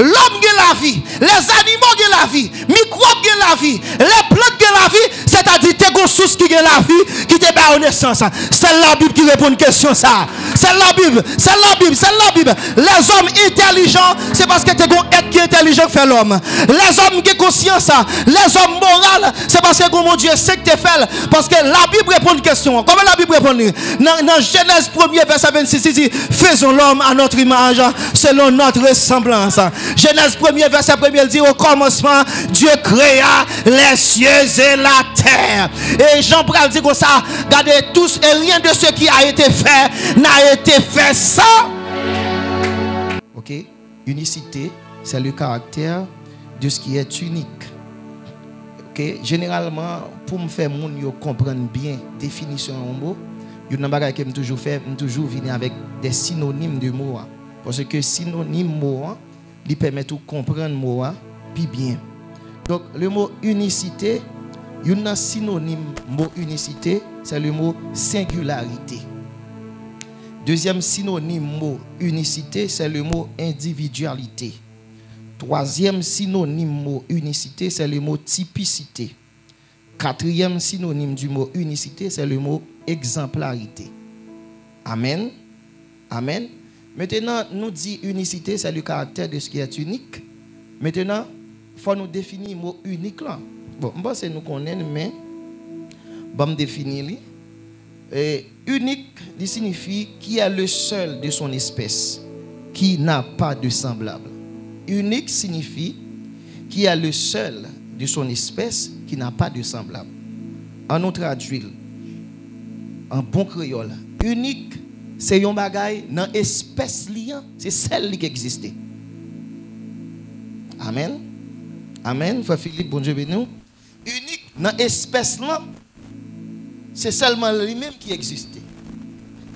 L'homme a la vie, les animaux ont la vie, microbes ont la vie, les plantes ont la vie, c'est-à-dire que tu as une source qui a la vie, qui te bat en naissance. C'est la Bible qui répond à une question ça. C'est la Bible, c'est la Bible, c'est la Bible. Les hommes intelligents, c'est parce que tu as un être qui est intelligent qui fait l'homme. Les hommes qui ont conscience, les hommes moraux, c'est parce que mon Dieu sait que tu fais. Parce que la Bible répond à une question. Comment la Bible répond? Dans Genèse 1er, verset 26, il dit, faisons l'homme à notre image, selon notre ressemblance. Genèse 1er, verset 1er, il dit, au commencement, Dieu créa les cieux et la terre. Et Jean Paul dit comme ça, regardez tous, et rien de ce qui a été fait n'a été fait sans. Ok, unicité, c'est le caractère de ce qui est unique. Ok, généralement, pour me faire mon yo comprendre bien définition en mot, il y a une chose que je toujours fait, je toujours venir avec des synonymes de mots. Parce que synonyme mot, il permet de comprendre mot puis bien. Donc le mot unicité, il y a un synonyme mot unicité, c'est le mot singularité. Deuxième synonyme mot unicité, c'est le mot individualité. Troisième synonyme mot unicité, c'est le mot typicité. Quatrième synonyme du mot unicité, c'est le mot exemplarité. Amen. Amen. Maintenant, nous dit unicité, c'est le caractère de ce qui est unique. Maintenant, il faut nous définir le mot unique là. Bon, je pense que nous connaissons, mais je vais définir. Unique, il signifie qui est le seul de son espèce, qui n'a pas de semblable. Unique signifie qui est le seul de son espèce, qui n'a pas de semblable. En autre traduit, en bon créole, unique, c'est un bagay dans l'espèce liant, c'est celle qui existe. Amen. Amen. Frère Philippe, bon Dieu béni. Unique dans l'espèce là, c'est seulement lui-même qui existe.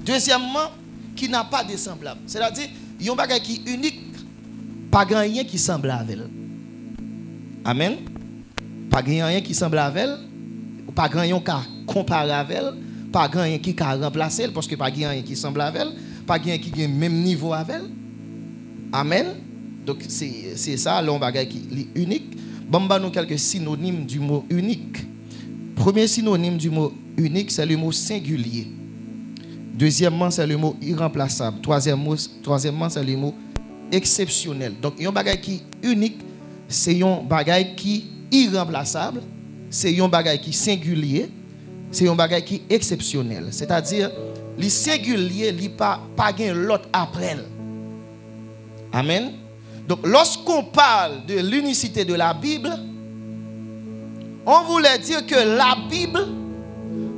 Deuxièmement, qui n'a pas de semblable. C'est-à-dire, il y a un bagay qui est unique, pas rien qui semble avec elle. Amen. Pas rien qui semble avec elle, pas rien qui compare avec elle, pas rien qui remplace elle, parce que pas rien qui semble avec elle, pas rien qui a le même niveau avec elle. Amen. Donc c'est ça, l'on bagay qui est unique. Bon, nous quelques synonymes du mot unique. Premier synonyme du mot unique, c'est le mot singulier. Deuxièmement, c'est le mot irremplaçable. Troisièmement, c'est le mot exceptionnel. Donc, il y a un bagay qui est unique, c'est un bagay qui est irremplaçable, c'est un bagay qui est singulier, c'est un bagay qui est exceptionnel. C'est-à-dire, les singuliers, il n'y a pas l'autre après. Amen. Donc, lorsqu'on parle de l'unicité de la Bible, on voulait dire que la Bible,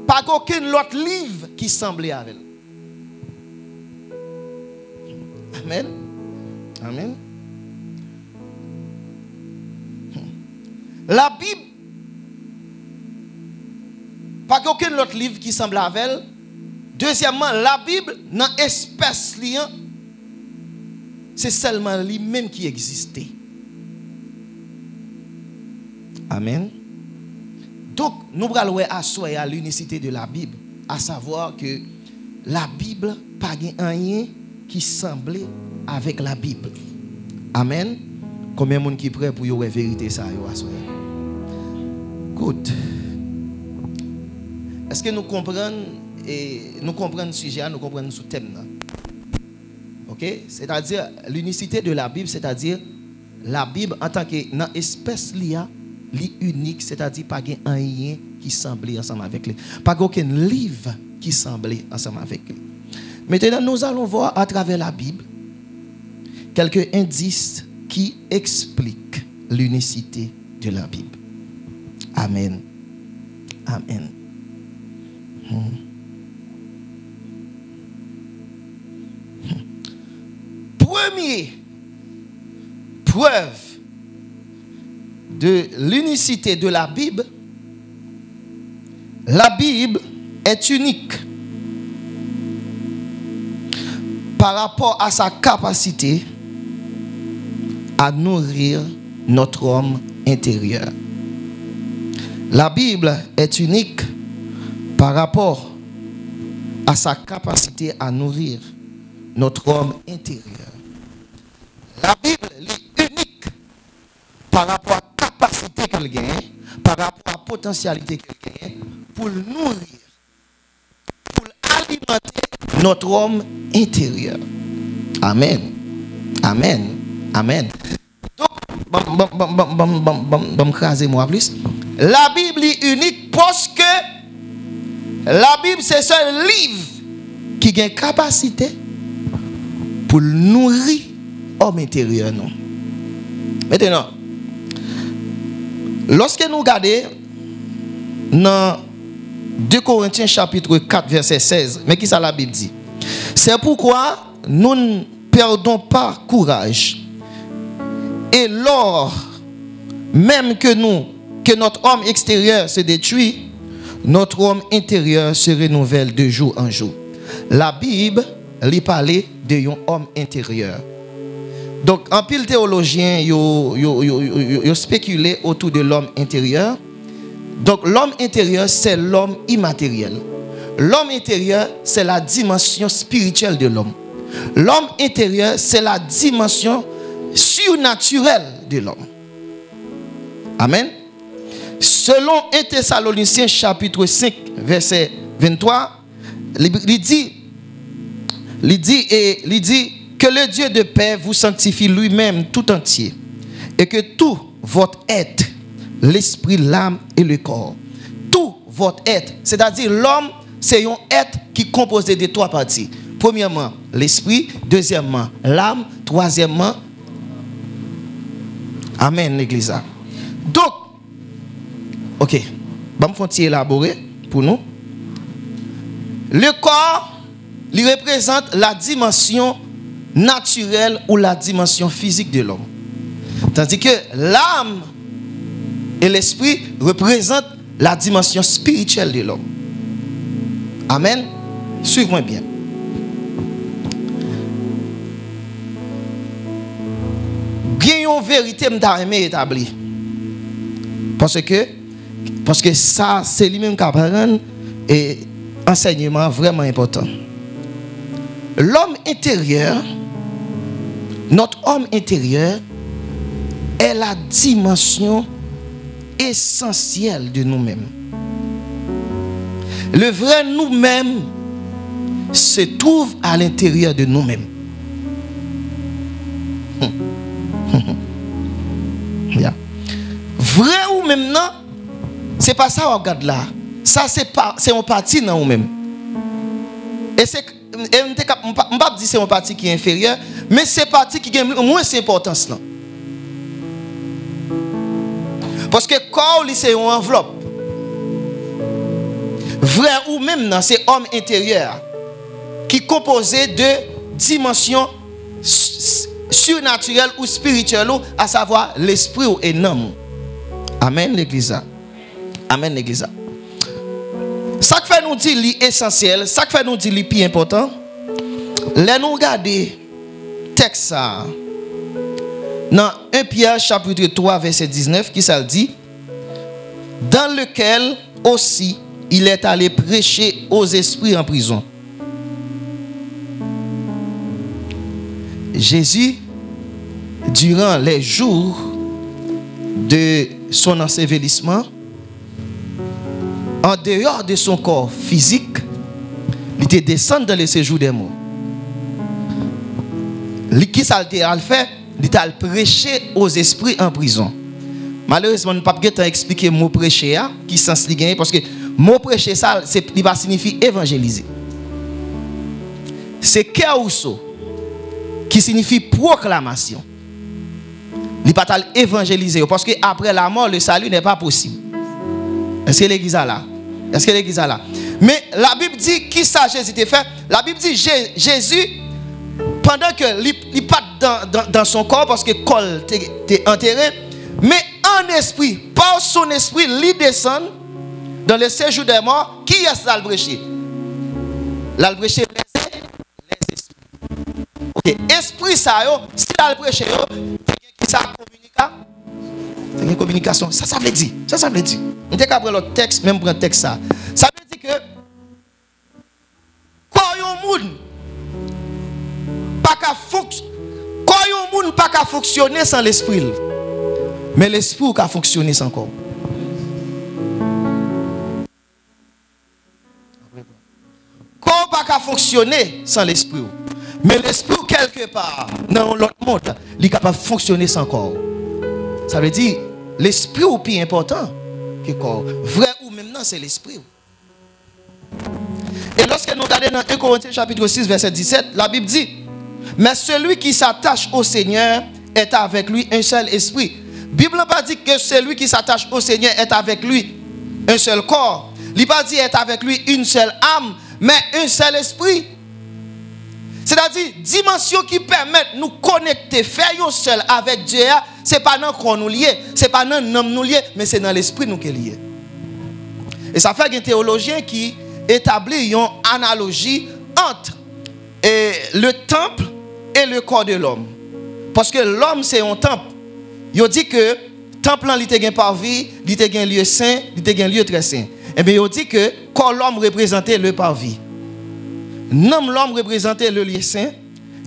pas aucun autre livre qui semblait avec elle. Amen. Amen. La Bible, pas aucun autre livre qui semble avec elle. Deuxièmement, la Bible, dans l'espèce liant, c'est seulement lui-même qui existait. Amen. Donc, nous allons asseoir à l'unicité de la Bible, à savoir que la Bible, pas rien qui semblait avec la Bible. Amen. Combien de monde qui est prêt pour y avoir vérité ça asseoir? Good. Est-ce que nous comprenons le sujet, nous comprenons ce thème là? OK? C'est-à-dire l'unicité de la Bible, c'est-à-dire la Bible en tant que dans espèce liée, unique, c'est-à-dire pas rien qui semblait ensemble avec lui. Pas aucun livre qui semblait ensemble avec lui. Maintenant, nous allons voir à travers la Bible quelques indices qui expliquent l'unicité de la Bible. Amen. Amen. Première preuve de l'unicité de la Bible est unique par rapport à sa capacité à nourrir notre homme intérieur. La Bible est unique par rapport à sa capacité à nourrir notre homme intérieur. La Bible est unique potentialité quelqu'un pour nourrir, pour alimenter notre homme intérieur. Amen. Amen. Amen. Donc, moi plus. La Bible est unique parce que la Bible c'est seul livre qui a une capacité pour nourrir l'homme intérieur. Non? Maintenant, lorsque nous regardons dans 2 Corinthiens chapitre 4 verset 16, mais qui ça la Bible dit? C'est pourquoi nous ne perdons pas courage. Et lors même que notre homme extérieur se détruit, notre homme intérieur se renouvelle de jour en jour. La Bible lui parlait de un homme intérieur. Donc, en pile théologien, ils spéculé autour de l'homme intérieur. Donc, l'homme intérieur, c'est l'homme immatériel. L'homme intérieur, c'est la dimension spirituelle de l'homme. L'homme intérieur, c'est la dimension surnaturelle de l'homme. Amen. Selon 1 Thessaloniciens chapitre 5, verset 23, il dit que le Dieu de paix vous sanctifie lui-même tout entier et que tout votre être, l'esprit, l'âme et le corps, tout votre être, c'est-à-dire l'homme, c'est un être qui est composé de 3 parties. Premièrement, l'esprit. Deuxièmement, l'âme. Troisièmement, amen, l'église. Donc, ok, je vais élaborer pour nous. Le corps, il représente la dimension naturelle ou la dimension physique de l'homme. Tandis que l'âme et l'esprit représentent la dimension spirituelle de l'homme. Amen. Suivez-moi bien. Il y a une vérité que établie. Parce que ça, c'est lui-même qui apprend et enseignement vraiment important. L'homme intérieur, notre homme intérieur, est la dimension essentielle de nous-mêmes. Le vrai nous-mêmes se trouve à l'intérieur de nous-mêmes. Yeah. Vrai ou même non, c'est pas ça on regarde là. Ça c'est un parti dans nous-mêmes. Et c'est on pas dire c'est un parti qui est inférieur, mais c'est parti qui a moins d'importance là. Parce que corps c'est une enveloppe. Vrai ou même non, c'est homme intérieur qui est composé de dimensions surnaturelles ou spirituelles, à savoir l'esprit et l'âme. Amen l'église. Amen l'église. Ça que fait nous dire l'essentiel, ça que fait nous dire le plus important. Là nous regarder texte ça. Dans 1 Pierre chapitre 3 verset 19 qui ça dit, dans lequel aussi il est allé prêcher aux esprits en prison. Jésus, durant les jours de son ensevelissement, en dehors de son corps physique, il était descendu dans le séjour des morts. Qui ça a fait? Il a prêché aux esprits en prison. Malheureusement, nous ne pouvons pas expliquer le mot prêcher, qui sens li parce que le mot prêcher, ça, il va signifier évangéliser. C'est kéouso, qui signifie proclamation. Il ne peut pas évangéliser parce qu'après la mort, le salut n'est pas possible. Est-ce que l'église a là? Est-ce que l'église a là? Mais la Bible dit qui ça Jésus t'a fait? La Bible dit Jésus, pendant que il pas dans son corps parce que le corps était enterré, mais en esprit, par son esprit, il descend dans le séjour des morts. Qui est-ce qui le prêcher? L'a prêché les esprits. Ok, esprit ça yo, si l'a prêché yo, qui ça communique? C'est une communication. Ça veut dire. Ça veut dire. On dit qu'après le texte, même pour un texte ça. Ça veut dire que quand yon moun pas qu'à fonctionner sans l'esprit. Mais l'esprit peut fonctionner sans corps. fonctionner sans l'esprit. Mais l'esprit, quelque part, dans l'autre monde, il est capable de fonctionner sans corps. Ça veut dire, l'esprit est plus important que le corps. Vrai ou même non, c'est l'esprit. Et lorsque nous regardons dans 1 Corinthiens chapitre 6, verset 17, la Bible dit, mais celui qui s'attache au Seigneur est avec lui un seul esprit. La Bible n'a pas dit que celui qui s'attache au Seigneur est avec lui un seul corps. Il n'a pas dit est avec lui une seule âme, mais un seul esprit. C'est-à-dire, dimension qui permet de nous connecter, faire un seul avec Dieu, ce n'est pas dans le corps nous lié, ce n'est pas dans le nom nous lié, mais c'est dans l'esprit nous qui est lié. Et ça fait qu'un théologien qui établit une analogie entre le temple et le corps de l'homme. Parce que l'homme, c'est un temple. Il dit que le temple, il a un parvis, il a un lieu saint, il a un lieu très saint. Et bien, il dit que corps l'homme représentait le parvis. L'homme représentait le lieu saint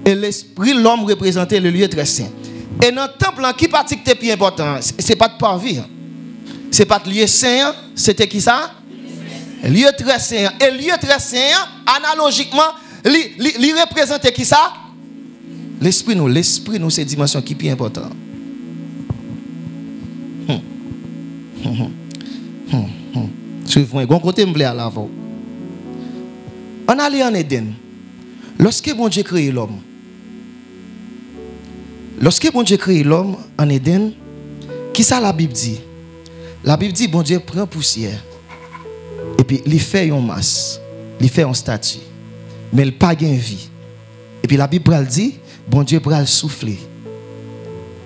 et l'esprit l'homme représentait le lieu très saint. Et dans le temple, qui partie qui est plus important, ce n'est pas de parvis. Ce n'est pas de lieu saint, c'était qui ça? Lieu très saint. Et lieu très saint, analogiquement, il représentait qui ça? L'esprit nous, c'est une dimension qui est plus importante. Suivez-moi, bon côté me plaît à l'avant. On allait en Éden. Lorsque bon Dieu créé l'homme. Lorsque bon Dieu créé l'homme en Éden, qui ça la Bible dit? La Bible dit bon Dieu prend poussière. Et puis il fait une masse, il fait une statue. Mais il n'a pas de vie. Et puis la Bible dit bon Dieu va le souffler.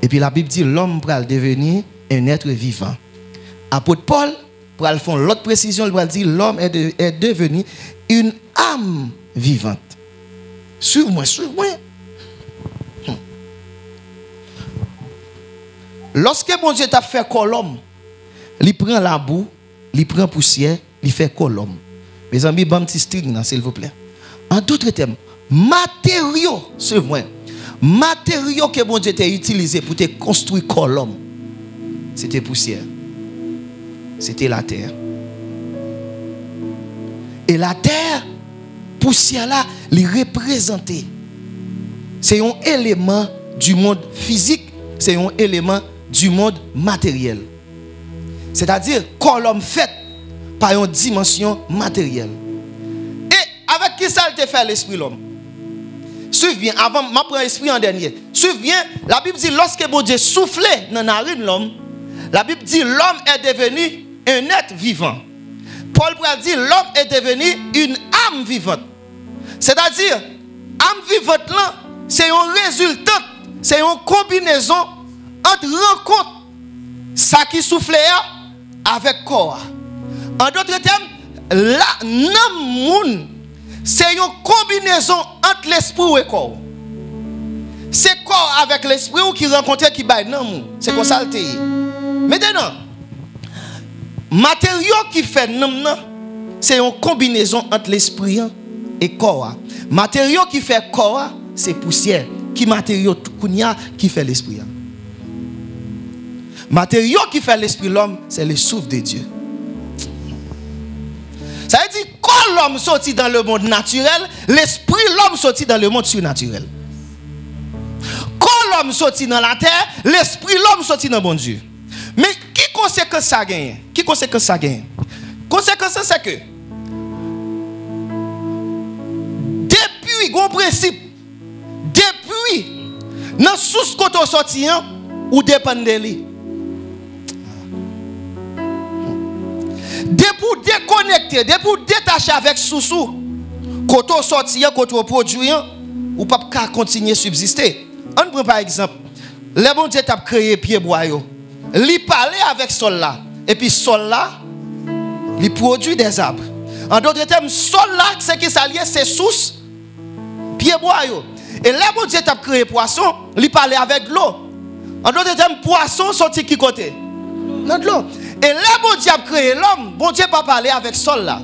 Et puis la Bible dit l'homme va devenir un être vivant. Apôtre Paul, pour aller faire l'autre précision, il va dire l'homme est devenu une âme vivante. Suivez-moi. Lorsque bon Dieu t'a fait corps l'homme, il prend la boue, il prend poussière, il fait corps l'homme. Mes amis, bon petit string, s'il vous plaît. En d'autres termes, matériaux, suivez-moi. Matériaux que bon Dieu t'a utilisé pour te construire corps l'homme, c'était poussière. C'était la terre. Et la terre, poussière là, les représenter. C'est un élément du monde physique, c'est un élément du monde matériel. C'est-à-dire, quand l'homme fait par une dimension matérielle. Et avec qui ça te fait l'esprit l'homme? Suivez bien, avant, je prends l'esprit en dernier. Suivez bien, la Bible dit, lorsque bon Dieu soufflait dans la narine de l'homme, la Bible dit, l'homme est devenu un être vivant. Paul dit, l'homme est devenu une âme vivante. C'est-à-dire, âme vivante là, c'est un résultat, c'est une combinaison entre rencontre, ça qui souffle avec corps. En d'autres termes, l'âme, c'est une combinaison entre l'esprit et le corps. C'est corps avec l'esprit qui rencontre qui baille non. C'est comme ça le est. Maintenant, matériau qui fait non, c'est une combinaison entre l'esprit et le corps. Matériau qui fait corps, c'est poussière. Qui matériau qui fait l'esprit. Matériau qui fait l'esprit de l'homme, c'est le souffle de Dieu. Ça veut dire quand l'homme sortit dans le monde naturel, l'esprit de l'homme sortit dans le monde surnaturel. Quand l'homme sortit dans la terre, l'esprit de l'homme sortit dans bon Dieu. Mais qui conséquence ça gagne? Qui conséquence ça gagne? Conséquence c'est que depuis gros principe, depuis dans sous côté sorti ou dépend de lui. Depuis déconnecter, depuis détacher avec sous-sous, quand on sortit, quand on produit, ou pas continuer à subsister. On prend par exemple, le bon Dieu a créé pied bois, il parlait avec sol là, et puis sol là, il produit des arbres. En d'autres termes, sol là, c'est qui s'allie, c'est sous pied bois. Et le bon Dieu a créé poisson, il parlait avec l'eau. En d'autres termes, poisson sorti qui côté? Dans de l'eau. Et là, bon Dieu a créé l'homme. Bon Dieu pas parler avec sol là.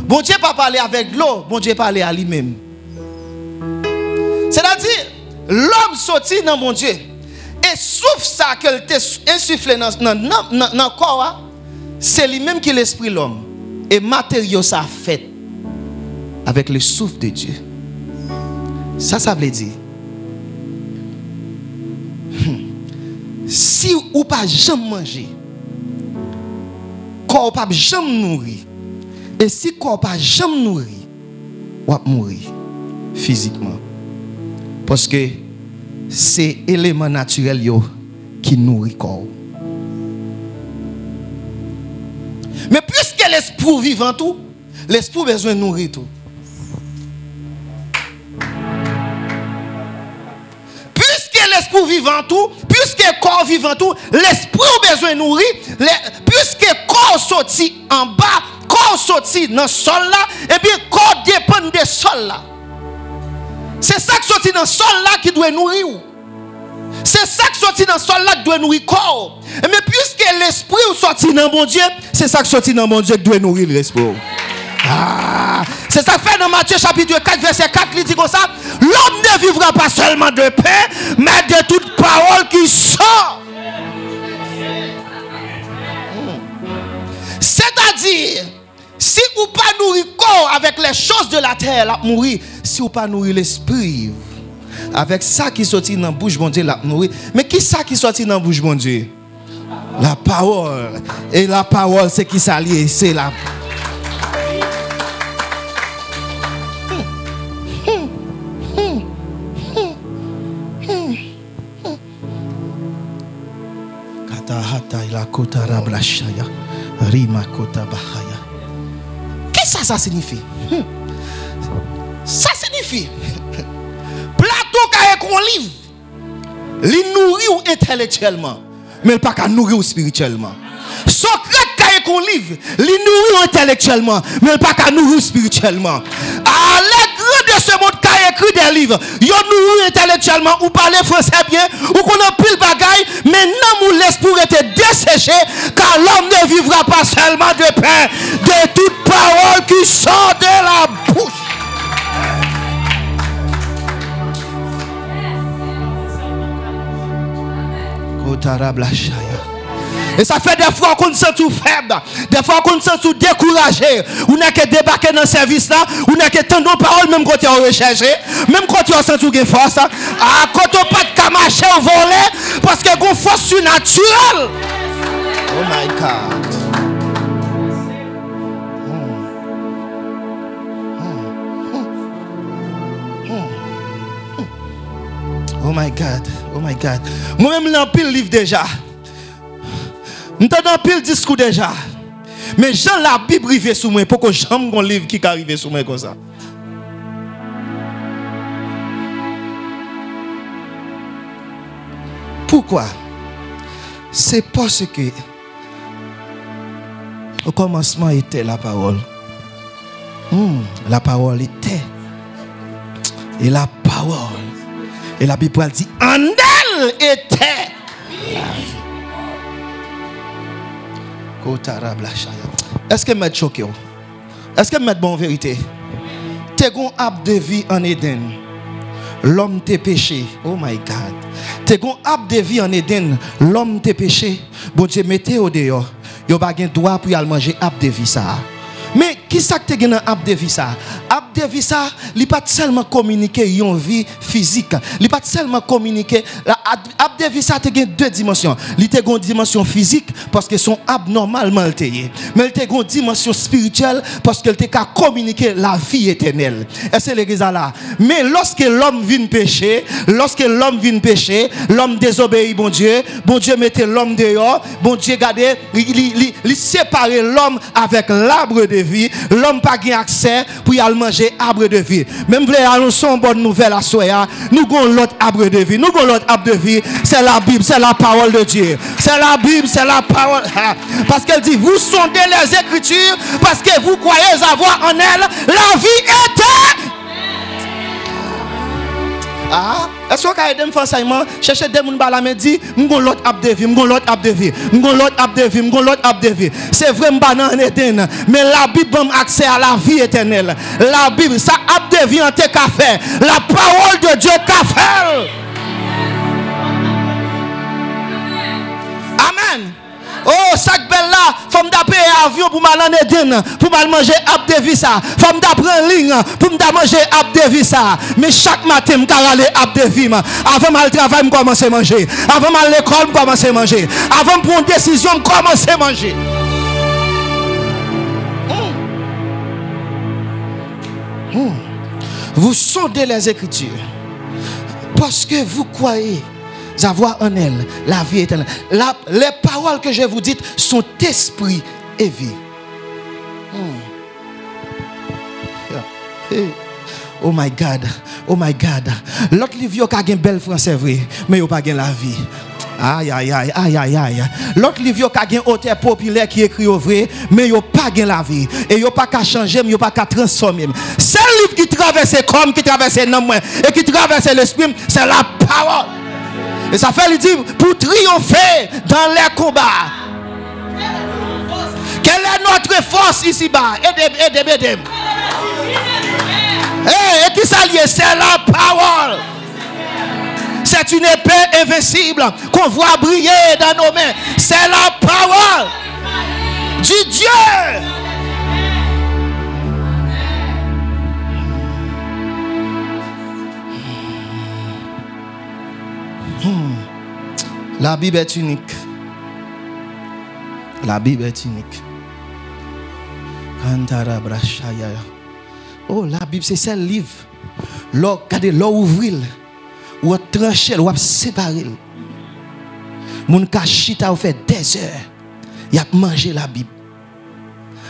Bon Dieu pas parler avec l'eau. Bon Dieu parler à lui-même. C'est-à-dire, l'homme sorti dans mon Dieu. Et sauf ça qu'elle t'a insufflé dans le corps, c'est lui-même qui l'esprit l'homme. Et matériau ça fait avec le souffle de Dieu. Ça veut dire. Si ou pas jamais manger, corps pas jamais nourri, et si corps pas jamais nourri, ou va mourir physiquement. Parce que c'est l'élément naturel qui nourrit le corps. Mais puisque l'esprit vivant tout, l'esprit a besoin de nourrir tout. Puisque l'esprit vivant tout, puisque le corps vivant tout, l'esprit a besoin de nourrir. Puisque le corps sorti en bas, corps sorti dans le sol là, et bien le corps dépend des sols là. C'est ça qui sorti dans le sol là qui doit nourrir. C'est ça qui sorti dans le sol là qui doit nourrir le corps. Mais puisque l'esprit est sorti dans mon Dieu, c'est ça qui sorti dans mon Dieu qui doit nourrir l'esprit. Ah, c'est ça fait dans Matthieu chapitre 4 verset 4, il dit comme ça, l'homme ne vivra pas seulement de pain, mais de toute parole qui sort. C'est-à-dire, si ou pas nourrir le corps avec les choses de la terre, la mourir. Si ou pas nourrir l'esprit avec ça qui sortit dans la bouche de Dieu, la mourir. Mais qui ça qui sortit dans la bouche de Dieu? La parole. Et la parole, c'est qui s'allie, c'est la Qu'est-ce que ça signifie? Ça signifie plateau qui est un livre, il nourrit intellectuellement, mais il pas qu'à nourrir spirituellement. Socrate qui est un livre, il nourrit intellectuellement, mais il pas qu'à nourrir spirituellement. À l'aide de ce monde qui a écrit des livres, il nourrit intellectuellement, ou parler français bien, ou qu'on a pile bagaille, mais non, l'esprit était desséché, car l'homme ne vivra pas seulement de pain, de toute parole qui sort de la bouche. Et ça fait des fois qu'on se sent tout faible, des fois qu'on se sent tout découragé. On n'a que débarquer dans le service là, on n'a que tant de paroles, même quand on recherche, même quand on sent tout de force. Quand on pas de marcher au volet, parce que qu'on force surnaturelle. Oh my God. Oh my God, oh my God. Moi-même, j'ai pile livre déjà. J'ai dans pile discours déjà. Mais j'ai la Bible arrivée sur moi. Pourquoi j'aime un livre qui arrive sur moi comme ça? Pourquoi? C'est parce que au commencement était la parole. La parole était. Et la parole. Et la Bible dit, en elle était la vie. Est-ce que je choqué? Est-ce que je bon vérité? T'es gon ap de vie en Éden. L'homme t'est péché. Oh my God. T'es gon ap de vie en Éden. L'homme t'est péché. Bon Dieu, mettez au dehors. Yo pas gen droit pour y aller manger ap de vie ça. Mais qui ça que tu as ap de vie ça? Ap de vie ça, il pas seulement communiquer une vie physique. Il pas seulement communiquer. Ap de vie ça te gen deux dimensions. Il te une dimension physique parce que son abnormalement le teye. Mais il te une dimension spirituelle parce que te ka communiquer la vie éternelle. Et c'est l'église là. Mais lorsque l'homme vient pécher, l'homme désobéit bon Dieu mettait l'homme dehors, bon Dieu regardez, il séparait l'homme avec l'arbre de vie, l'homme pas gain accès pour y aller manger arbre de vie. Même voulez annoncer une bonne nouvelle à soya, nous avons l'autre arbre de vie. Nous avons l'autre arbre de vie, c'est la Bible, c'est la parole de Dieu. C'est la Bible, c'est la parole. Parce qu'elle dit, vous sondez les Écritures parce que vous croyez avoir en elle la vie éternelle. Ah, est-ce que vous avez des enseignements? Cherchez des gens qui disent, nous avons l'autre ap de vie, nous avons l'autre ap de vie, nous avons l'autre ap de vie, nous avons l'autre ap de vie. C'est vraiment dans l'Éden. Mais la Bible donne accès à la vie éternelle. La Bible, ça ap de vie en tes cafés. La parole de Dieu qu'a fait. Amen. Oh, chaque belle là, femme d'apé avion pour m'aller en Eden, pour m'aller manger ap de vie ça. Faut m'apprendre ligne pour m'aller manger ap de vie ça. Mais chaque matin m'ka aller ap de vie. Avant m'aller travail me commencer à manger. Avant m'aller à l'école me commencer à manger. Avant de prendre une décision me commencer à manger. Vous sondez les Écritures parce que vous croyez avoir en elle la vie éternelle. Les paroles que je vous dis sont esprit et vie. Oh my God, oh my God. L'autre livre a une belle français vrai, mais il n'a pas la vie. Aïe, aïe, aïe, aïe, aïe, aïe. L'autre livre a un auteur populaire qui écrit au vrai, mais il n'a pas la vie. Et il n'a pas qu'à changer, mais il n'a pas qu'à transformer. C'est le livre qui traverse comme, qui traverse l'homme et qui traverse l'esprit, c'est la parole. Et ça fait lui dire, pour triompher dans les combats. Quelle est notre force ici-bas? Aidez. Et qui s'allie? C'est la parole. C'est une épée invincible qu'on voit briller dans nos mains. C'est la parole du Dieu. La Bible est unique. La Bible est unique. Oh, la Bible, c'est ce livre. Regardez, l'eau ouvrir. Ou trancher, ou séparer. Mon kachita ou fait des heures. Il a mangé la Bible.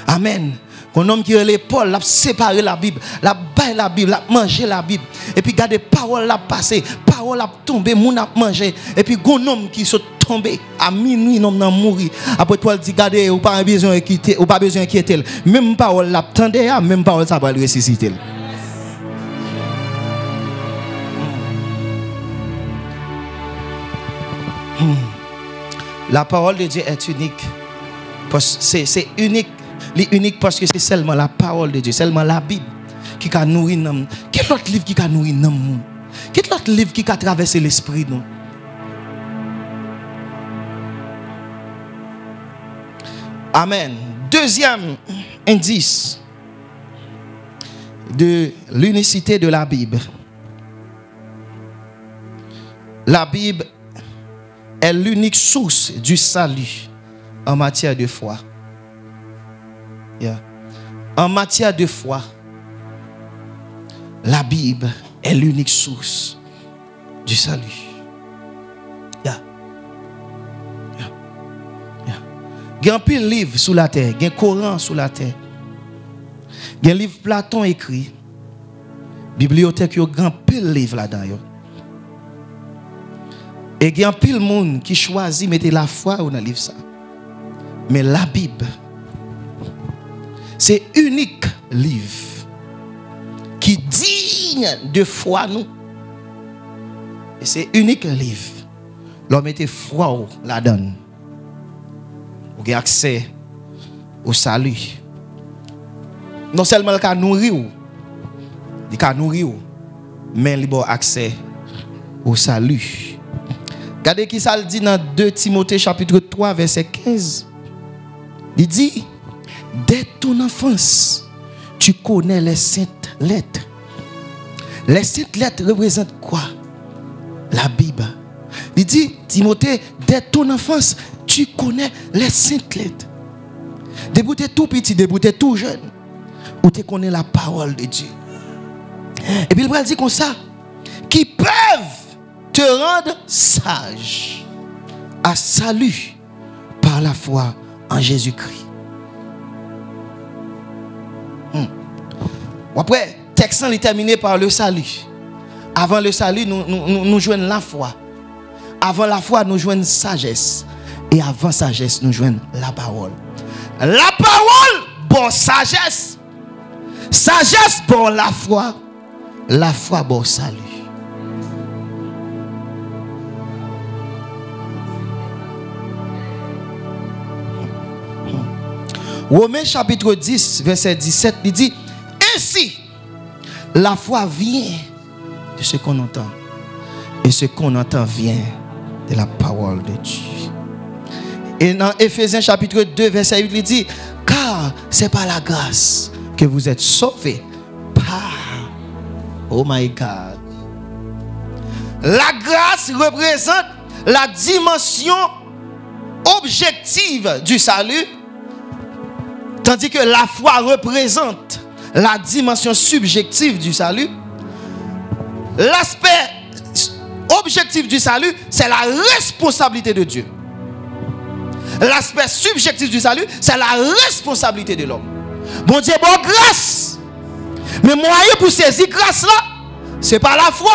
Amen. Un homme qui a l'épaule, a séparé la Bible, la baille la Bible, a mangé la Bible. Et puis regardez, parole la passé, parole a tombé, mon a mangé. Et puis un homme qui sont tombé à minuit, l'homme n'a mouru. Après toi, il dit, regardez, ou pas besoin de quitter, ou pas besoin de quitter. Même parole la tendait, même parole ça va le ressusciter. La parole de Dieu est unique. C'est unique. Unique parce que c'est seulement la parole de Dieu, seulement la Bible qui a nourri nous. Quel autre livre qui a nourri nous? Quel autre livre qui a traversé l'esprit nous? Amen. Deuxième indice de l'unicité de la Bible. La Bible est l'unique source du salut en matière de foi. Yeah. En matière de foi, la Bible est l'unique source du salut. Yeah. Yeah. Yeah. Il y a un pile livre sous la terre, il y a un Coran sous la terre. Il y a un livre Platon écrit. Bibliothèque, il y a un grand pile livre là-dedans. Et il y a un pile monde qui choisit de mettre la foi dans le livre ça. Mais la Bible, c'est unique livre qui digne de foi nous. Et c'est unique livre. L'homme était foi la donne. Vous avez accès au salut. Non seulement le cas nourrir, il cas nourrir, mais il a accès au salut. Regardez qui ça dit dans 2 Timothée chapitre 3 verset 15. Il dit, dès ton enfance, tu connais les saintes lettres. Les saintes lettres représentent quoi? La Bible. Il dit, Timothée, dès ton enfance, tu connais les saintes lettres. Depuis que tu es tout petit, depuis que tu es tout jeune, où tu connais la parole de Dieu. Et puis il va dire comme ça, qui peuvent te rendre sage à salut par la foi en Jésus-Christ. Après, le texte est terminé par le salut. Avant le salut, nous jouons la foi. Avant la foi, nous jouons sagesse. Et avant sagesse, nous jouons la parole. La parole, bon sagesse. Sagesse, bon la foi. La foi, bon salut. Romains chapitre 10, verset 17, il dit, ainsi, la foi vient de ce qu'on entend. Et ce qu'on entend vient de la parole de Dieu. Et dans Éphésiens chapitre 2, verset 8, il dit, car c'est par la grâce que vous êtes sauvés. Par. Oh my God. La grâce représente la dimension objective du salut, tandis que la foi représente la dimension subjective du salut. L'aspect objectif du salut, c'est la responsabilité de Dieu. L'aspect subjectif du salut, c'est la responsabilité de l'homme. Bon Dieu, bon grâce. Mais moyen pour saisir grâce là, c'est pas la foi.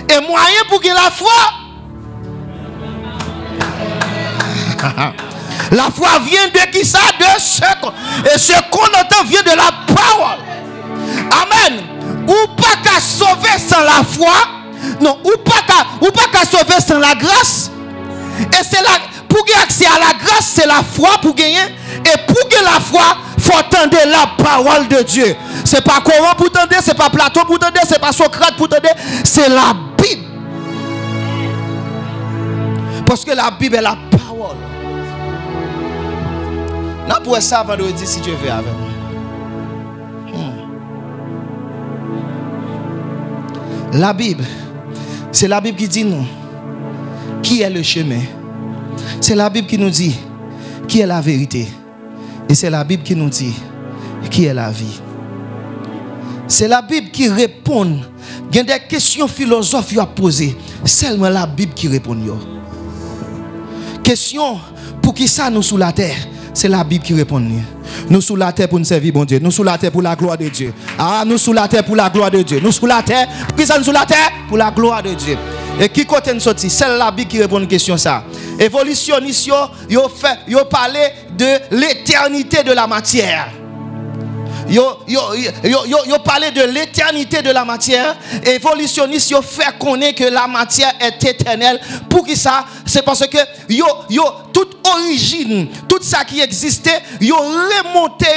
Et moyen pour gagner la foi, la foi vient de qui ça? De ce qu'on. Et ce qu'on entend vient de la parole. Amen. Ou pas qu'à sauver sans la foi. Non, ou pas qu'à sauver sans la grâce. Et c'est là, pour gagner accès à la grâce, c'est la foi pour gagner. Et pour gagner la foi, il faut entendre la parole de Dieu. C'est pas Coran pour entendre, c'est pas Platon pour entendre, c'est pas Socrate pour entendre, c'est la Bible. Parce que la Bible est la parole. Nous pouvons ça vendredi si Dieu veut avec nous. La Bible, c'est la Bible qui dit nous qui est le chemin. C'est la Bible qui nous dit qui est la vérité. Et c'est la Bible qui nous dit qui est la vie. C'est la Bible qui répond. Il y a des questions philosophes à poser. Seulement la Bible qui répond. Question pour qui ça nous sous la terre? C'est la Bible qui répond. Nous sous la terre pour nous servir bon Dieu. Nous sous la terre pour la gloire de Dieu. Ah, nous sous la terre pour la gloire de Dieu. Nous sous la terre. Pour qui ça nous sous la terre? Pour la gloire de Dieu. Et qui côté nous sorti? C'est la Bible qui répond à une question ça. Évolutionniste, yo parlé de l'éternité de la matière. Yo parlé de l'éternité de la matière. Évolutionniste, yo fait connaître que la matière est éternelle. Pour qui ça? C'est parce que toute origine, tout ça qui existait, yo remonté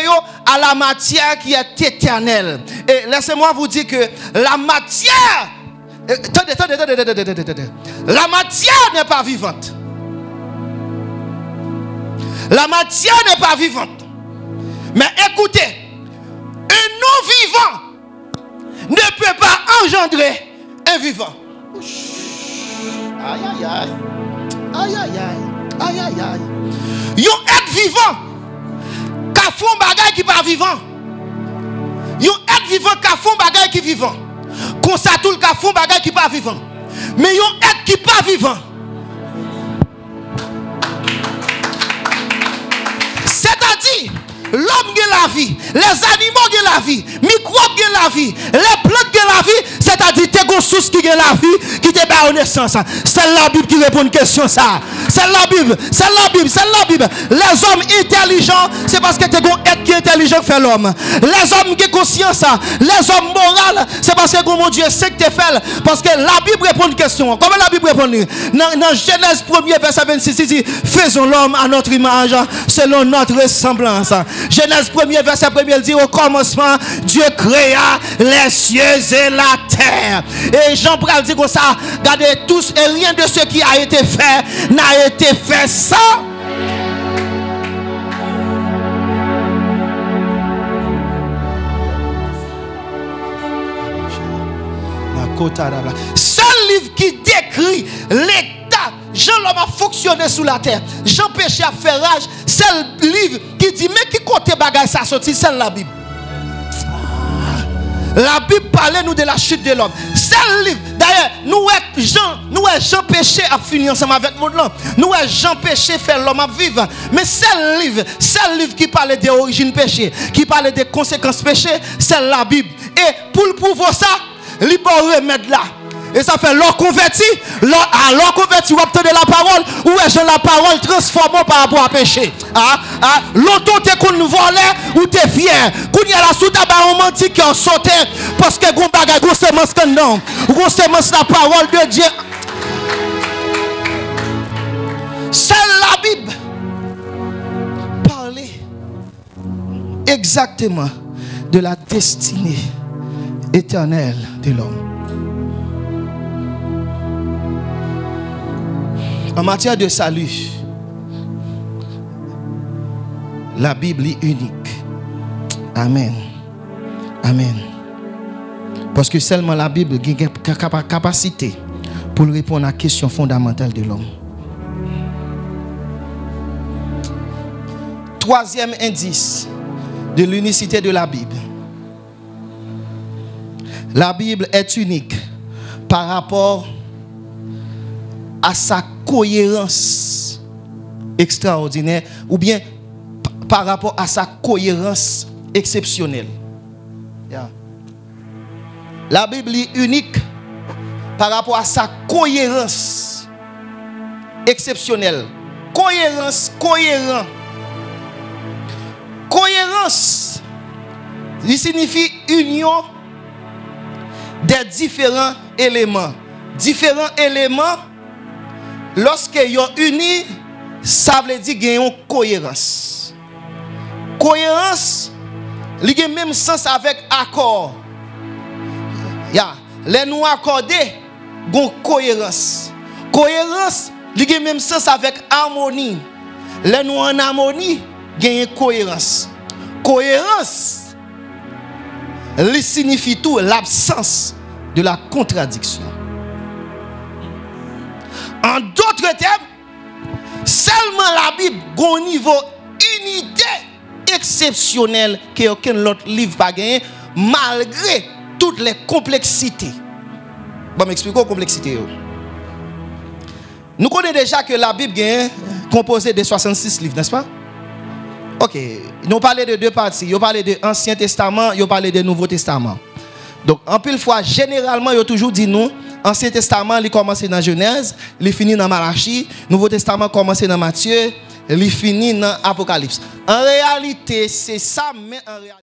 à la matière qui est éternelle. Et laissez-moi vous dire que la matière, attendez. La matière n'est pas vivante. La matière n'est pas vivante. Mais écoutez, un non-vivant ne peut pas engendrer un vivant. Aïe, aïe, aïe. Aïe, aïe, aïe. Aïe, aïe, aïe. Yon être vivant, qu'a font bagay qui pas vivant. Yon être vivant, qu'a font bagay qui vivant. Comme ça, tout le qu'a font bagay qui pas vivant. Mais yon être qui pas vivant. C'est-à-dire, l'homme a la vie, les animaux ont la vie, les microbes ont la vie, les plantes ont la vie, c'est-à-dire que tu source qui a la vie, qui te bat en naissance. C'est la Bible qui répond à une question ça. C'est la Bible. Les hommes intelligents, c'est parce que tu as être qui est intelligent fait l'homme. Les hommes qui ont conscience, les hommes moraux, c'est parce que mon Dieu sait que tu fais. Parce que la Bible répond à une question. Comment la Bible répond? Dans Genèse 1er, verset 26, il dit, faisons l'homme à notre image, selon notre ressemblance. Genèse 1er, verset 1er, il dit, au commencement, Dieu créa les cieux et la terre. Et Jean Paul dit comme ça, regardez tous, et rien de ce qui a été fait n'a été fait sans. Seul livre qui décrit l'état, Jean l'homme a fonctionné sous la terre, Jean péché à faire rage, c'est le livre qui dit, mais qui côté bagaille ça sorti, c'est la Bible. La Bible parle nous de la chute de l'homme. C'est le livre. D'ailleurs, nous Jean péché à finir ensemble avec le monde là. Nous Jean péché faire l'homme à vivre. Mais c'est le livre qui parle des origines péché, qui parle des conséquences péché, c'est la Bible. Et pour le prouver ça, il faut remettre là. Et ça fait l'or converti, l'or converti, vous obtenez la parole, ou est-ce la parole transformée par rapport à péché. Longtemps tu es qu'on nous volait, ou tu es fier. Quand il y a la soute à un menti qui a sauté, parce que vous bagay, vous semence non, vous semence la parole de Dieu. C'est la Bible. Parler exactement de la destinée éternelle de l'homme. En matière de salut, la Bible est unique. Amen. Amen. Parce que seulement la Bible a une capacité pour répondre à la question fondamentale de l'homme. Troisième indice de l'unicité de la Bible. La Bible est unique par rapport à sa cohérence extraordinaire ou bien par rapport à sa cohérence exceptionnelle. Yeah. La Bible est unique par rapport à sa cohérence exceptionnelle. Cohérence, cohérent. Cohérence, il signifie union des différents éléments. Différents éléments, lorsqu'ils sont unis, ça veut dire qu'il y a une cohérence. Cohérence, il y a même sens avec accord. Les nous accordés, il y a une cohérence. Cohérence, il y a même sens avec harmonie. Les nous en harmonie, il y a une cohérence. Cohérence, il signifie tout l'absence de la contradiction. En d'autres termes, seulement la Bible a un niveau unité exceptionnelle que aucun autre livre n'a gagné, malgré toutes les complexités. Bon, m'expliquez la complexité. Nous connaissons déjà que la Bible est composée de 66 livres, n'est-ce pas? Ok, nous parlons de deux parties. Nous parlons de l'Ancien Testament, nous parlons de Nouveau Testament. Donc, en pile fois, généralement, ils ont toujours dit nous, Ancien Testament, il commence dans Genèse, il finit dans Malachie, Nouveau Testament commence dans Matthieu, il finit dans Apocalypse. En réalité, c'est ça, mais en réalité.